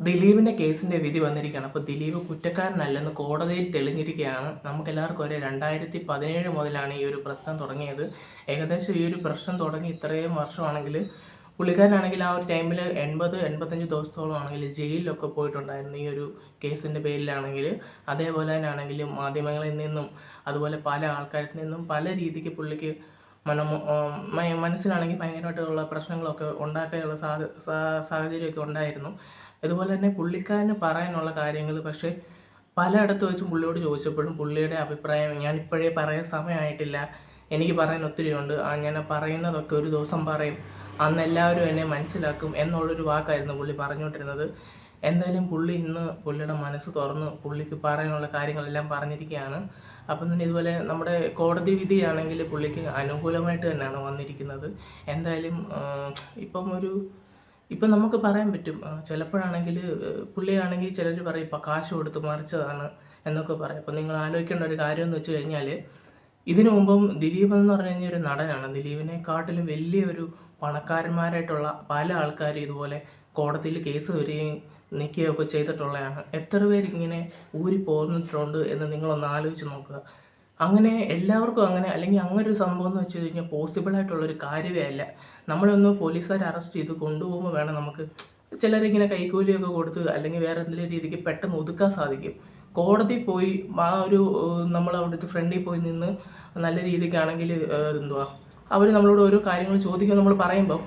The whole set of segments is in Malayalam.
ദിലീപിന്റെ കേസിന്റെ വിധി വന്നിരിക്കുകയാണ്. അപ്പോൾ ദിലീപ് കുറ്റക്കാരനല്ലെന്ന് കോടതിയിൽ തെളിഞ്ഞിരിക്കുകയാണ്. നമുക്കെല്ലാവർക്കും ഒരു 2017 മുതലാണ് ഈ ഒരു പ്രശ്നം തുടങ്ങിയത്. ഏകദേശം ഈ ഒരു പ്രശ്നം തുടങ്ങി ഇത്രയും വർഷമാണെങ്കിൽ പുള്ളിക്കാരനാണെങ്കിൽ ആ ഒരു ടൈമിൽ 80-85 ദിവസത്തോളം ആണെങ്കിൽ ജയിലിലൊക്കെ പോയിട്ടുണ്ടായിരുന്നു ഈ ഒരു കേസിൻ്റെ പേരിലാണെങ്കിൽ. അതേപോലെ തന്നെ ആണെങ്കിലും മാധ്യമങ്ങളിൽ നിന്നും അതുപോലെ പല ആൾക്കാരിൽ നിന്നും പല രീതിക്ക് പുള്ളിക്ക് മനസ്സിലാണെങ്കിൽ ഭയങ്കരമായിട്ടുള്ള പ്രശ്നങ്ങളൊക്കെ ഉണ്ടാക്കാനുള്ള സാഹചര്യമൊക്കെ ഉണ്ടായിരുന്നു. അതുപോലെ തന്നെ പുള്ളിക്കാരന് പറയാനുള്ള കാര്യങ്ങൾ പക്ഷേ പലയിടത്ത് വെച്ചും പുള്ളിയോട് ചോദിച്ചപ്പോഴും പുള്ളിയുടെ അഭിപ്രായം ഞാനിപ്പോഴേ പറയാൻ സമയമായിട്ടില്ല, എനിക്ക് പറയാൻ ഒത്തിരിയുണ്ട്, ഞാൻ പറയുന്നതൊക്കെ ഒരു ദിവസം പറയും, അന്ന് എല്ലാവരും എന്നെ മനസ്സിലാക്കും എന്നുള്ളൊരു വാക്കായിരുന്നു പുള്ളി പറഞ്ഞുകൊണ്ടിരുന്നത്. എന്തായാലും പുള്ളി ഇന്ന് പുള്ളിയുടെ മനസ്സ് തുറന്ന് പുള്ളിക്ക് പറയാനുള്ള കാര്യങ്ങളെല്ലാം പറഞ്ഞിരിക്കുകയാണ്. അപ്പം തന്നെ ഇതുപോലെ നമ്മുടെ കോടതി വിധിയാണെങ്കിൽ പുള്ളിക്ക് അനുകൂലമായിട്ട് തന്നെയാണ് വന്നിരിക്കുന്നത്. എന്തായാലും ഇപ്പം നമുക്ക് പറയാൻ പറ്റും, ചിലപ്പോഴാണെങ്കിൽ പുള്ളിയാണെങ്കിൽ ചിലർ പറയും ഇപ്പം കാശ് കൊടുത്ത് മറിച്ചതാണ് എന്നൊക്കെ പറയും. അപ്പം നിങ്ങൾ ആലോചിക്കേണ്ട ഒരു കാര്യം എന്ന് വെച്ച് കഴിഞ്ഞാൽ ഇതിനു മുമ്പും ദിലീപ് എന്ന് പറഞ്ഞു കഴിഞ്ഞാൽ ഒരു നടനാണ്. ദിലീപിനെക്കാട്ടിലും വലിയൊരു പണക്കാരന്മാരായിട്ടുള്ള പല ആൾക്കാരും ഇതുപോലെ കോടതിയിൽ കേസ് വരികയും നിൽക്കുകയൊക്കെ ചെയ്തിട്ടുള്ളതാണ്. എത്ര പേര് ഇങ്ങനെ ഊരി പോന്നിട്ടുണ്ട് എന്ന് നിങ്ങളൊന്ന് ആലോചിച്ച് നോക്കുക. അങ്ങനെ എല്ലാവർക്കും അങ്ങനെ അല്ലെങ്കിൽ അങ്ങനെ ഒരു സംഭവം എന്ന് വെച്ച് കഴിഞ്ഞാൽ പോസിബിളായിട്ടുള്ളൊരു കാര്യമേ അല്ല. നമ്മളൊന്ന് പോലീസുകാർ അറസ്റ്റ് ചെയ്ത് കൊണ്ടുപോകുമ്പോൾ വേണം നമുക്ക് ചിലരിങ്ങനെ കൈക്കൂലിയൊക്കെ കൊടുത്ത് അല്ലെങ്കിൽ വേറെ എന്തെങ്കിലും രീതിക്ക് പെട്ടെന്ന് ഒതുക്കാൻ സാധിക്കും. കോടതി പോയി ആ ഒരു നമ്മൾ അവിടുത്തെ ഫ്രണ്ടിൽ പോയി നിന്ന് നല്ല രീതിക്കാണെങ്കിൽ അവർ നമ്മളോട് ഓരോ കാര്യങ്ങൾ ചോദിക്കുക നമ്മൾ പറയുമ്പോൾ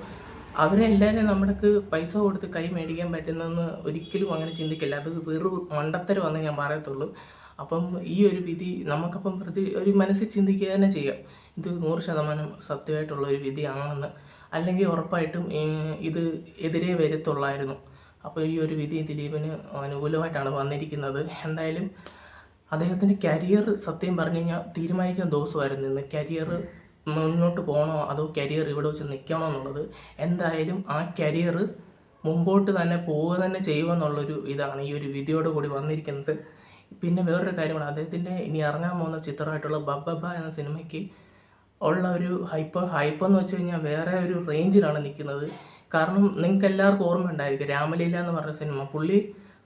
അവരെല്ലാവരും നമ്മൾക്ക് പൈസ കൊടുത്ത് കൈ മേടിക്കാൻ പറ്റുന്നതെന്ന് ഒരിക്കലും അങ്ങനെ ചിന്തിക്കില്ല. അത് വെറും മണ്ടത്തരമെന്ന് ഞാൻ പറയത്തുള്ളൂ. അപ്പം ഈ ഒരു വിധി നമുക്കപ്പം ഒരു മനസ്സിൽ ചിന്തിക്കുക തന്നെ ചെയ്യാം, ഇത് 100% സത്യമായിട്ടുള്ള ഒരു വിധിയാണെന്ന്. അല്ലെങ്കിൽ ഉറപ്പായിട്ടും ഇത് എതിരെ വരത്തുള്ളായിരുന്നു. അപ്പോൾ ഈ ഒരു വിധി ദിലീപിന് അനുകൂലമായിട്ടാണ് വന്നിരിക്കുന്നത്. എന്തായാലും അദ്ദേഹത്തിൻ്റെ കരിയർ സത്യം പറഞ്ഞു കഴിഞ്ഞാൽ തീരുമാനിക്കുന്ന ദിവസമായിരുന്നു ഇന്ന്. കരിയർ മുന്നോട്ട് പോകണോ അതോ കരിയർ ഇവിടെ വെച്ച് നിൽക്കണോ എന്നുള്ളത്. എന്തായാലും ആ കരിയർ മുമ്പോട്ട് തന്നെ പോവുക തന്നെ ചെയ്യുമെന്നുള്ളൊരു ഇതാണ് ഈ ഒരു വിധിയോട് കൂടി വന്നിരിക്കുന്നത്. പിന്നെ വേറൊരു കാര്യമാണ്, അദ്ദേഹത്തിൻ്റെ ഇനി ഇറങ്ങാൻ പോകുന്ന ചിത്രമായിട്ടുള്ള ബബ്ബ എന്ന സിനിമയ്ക്ക് ഉള്ള ഒരു ഹൈപ്പെന്ന് വെച്ച് കഴിഞ്ഞാൽ വേറെ ഒരു റേഞ്ചിലാണ് നിൽക്കുന്നത്. കാരണം നിങ്ങൾക്ക് എല്ലാവർക്കും ഓർമ്മ ഉണ്ടായിരിക്കും രാമലീല എന്ന് പറഞ്ഞ സിനിമ. പുള്ളി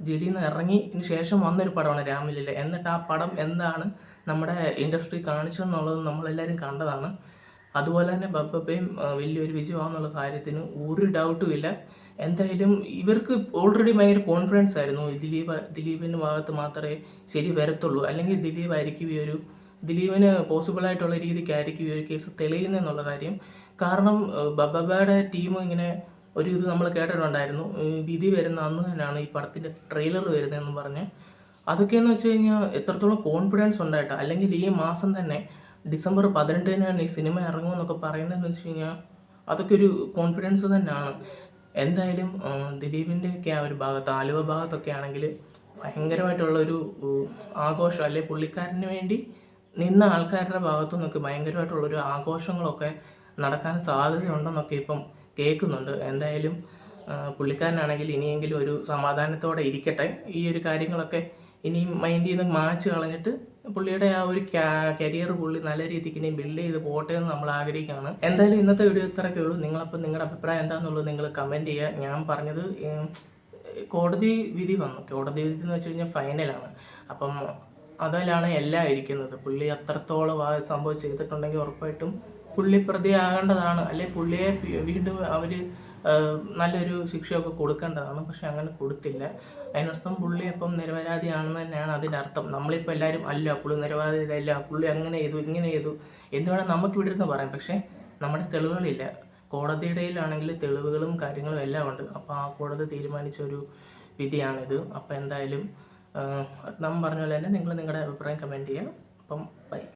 ജയിലിൽ നിന്ന് ഇറങ്ങിയതിന് ശേഷം വന്നൊരു പടമാണ് രാമലീല. എന്നിട്ട് ആ പടം എന്താണ് നമ്മുടെ ഇൻഡസ്ട്രി കാണിച്ചതെന്നുള്ളത് നമ്മളെല്ലാവരും കണ്ടതാണ്. അതുപോലെ തന്നെ ബബ്ബയും വലിയൊരു വിജയമാണെന്നുള്ള കാര്യത്തിന് ഒരു ഡൗട്ടും ഇല്ല. എന്തായാലും ഇവർക്ക് ഓൾറെഡി ഭയങ്കര കോൺഫിഡൻസ് ആയിരുന്നു, ദിലീപിൻ്റെ ഭാഗത്ത് മാത്രമേ ശരി വരത്തുള്ളൂ, അല്ലെങ്കിൽ ദിലീപിന് പോസിബിളായിട്ടുള്ള രീതിക്കായിരിക്കും ഈ ഒരു കേസ് തെളിയുന്നതെന്നുള്ള കാര്യം. കാരണം ബബ്ബയുടെ ടീം ഇങ്ങനെ ഒരു ഇത് നമ്മൾ കേട്ടിട്ടുണ്ടായിരുന്നു, വിധി വരുന്ന അന്ന് തന്നെയാണ് ഈ പടത്തിൻ്റെ ട്രെയിലർ വരുന്നതെന്ന് പറഞ്ഞ്. അതൊക്കെയെന്ന് വെച്ച് കഴിഞ്ഞാൽ എത്രത്തോളം കോൺഫിഡൻസ് ഉണ്ടായിട്ടാണ്. അല്ലെങ്കിൽ ഈ മാസം തന്നെ December 18 ഈ സിനിമ ഇറങ്ങുമെന്നൊക്കെ പറയുന്നതെന്ന് വെച്ച് കഴിഞ്ഞാൽ അതൊക്കെ ഒരു കോൺഫിഡൻസ് തന്നെയാണ്. എന്തായാലും ദിലീപിൻ്റെയൊക്കെ ആ ഒരു ഭാഗത്ത് ആലുവ ഭാഗത്തൊക്കെ ആണെങ്കിൽ ഭയങ്കരമായിട്ടുള്ളൊരു ആഘോഷം, അല്ലെങ്കിൽ പുള്ളിക്കാരന് വേണ്ടി നിന്ന ആൾക്കാരുടെ ഭാഗത്തു നിന്നൊക്കെ ഭയങ്കരമായിട്ടുള്ളൊരു ആഘോഷങ്ങളൊക്കെ നടക്കാൻ സാധ്യതയുണ്ടെന്നൊക്കെ ഇപ്പം കേൾക്കുന്നുണ്ട്. എന്തായാലും പുള്ളിക്കാരനാണെങ്കിൽ ഇനിയെങ്കിലും ഒരു സമാധാനത്തോടെ ഇരിക്കട്ടെ. ഈ ഒരു കാര്യങ്ങളൊക്കെ ഇനിയും മൈൻഡിൽ നിന്ന് മാച്ച് കളഞ്ഞിട്ട് പുള്ളിയുടെ ആ ഒരു കരിയർ പുള്ളി നല്ല രീതിക്ക് ഇനി ബിൽഡ് ചെയ്ത് പോട്ടെ എന്ന് നമ്മൾ ആഗ്രഹിക്കുകയാണ്. എന്തായാലും ഇന്നത്തെ വീഡിയോ ഇത്രയൊക്കെ ഉള്ളൂ. നിങ്ങളപ്പം നിങ്ങളുടെ അഭിപ്രായം എന്താണെന്നുള്ളത് നിങ്ങൾ കമൻറ്റ് ചെയ്യുക. ഞാൻ പറഞ്ഞത് കോടതി വിധി വന്നു. കോടതി വിധി എന്ന് വെച്ച് കഴിഞ്ഞാൽ ഫൈനലാണ്. അപ്പം അതിലാണ് എല്ലാം ഇരിക്കുന്നത്. പുള്ളി അത്രത്തോളം ആ സംഭവം ചെയ്തിട്ടുണ്ടെങ്കിൽ ഉറപ്പായിട്ടും പുള്ളി പ്രതിയാകേണ്ടതാണ്, അല്ലെങ്കിൽ പുള്ളിയെ വീണ്ടും അവർ നല്ലൊരു ശിക്ഷയൊക്കെ കൊടുക്കേണ്ടതാണ്. പക്ഷെ അങ്ങനെ കൊടുത്തില്ല. അതിനർത്ഥം പുള്ളി അപ്പം നിരപരാധിയാണെന്ന് തന്നെയാണ് അതിനർത്ഥം. നമ്മളിപ്പോൾ എല്ലാവരും അല്ല പുള്ളി നിരപരാധിയല്ല, പുള്ളി അങ്ങനെ ചെയ്തു ഇങ്ങനെ ചെയ്തു എന്ന് വേണം നമുക്ക് ഇവിടെ ഇരുന്ന് പറയാം. പക്ഷേ നമ്മുടെ തെളിവുകളില്ല. കോടതിയുടെയിലാണെങ്കിൽ തെളിവുകളും കാര്യങ്ങളും എല്ലാം ഉണ്ട്. അപ്പോൾ ആ കോടതി തീരുമാനിച്ച ഒരു വിധിയാണിത്. അപ്പോൾ എന്തായാലും നമ്മൾ പറഞ്ഞ പോലെ തന്നെ നിങ്ങൾ നിങ്ങളുടെ അഭിപ്രായം കമൻറ്റ് ചെയ്യുക. അപ്പം ബൈ.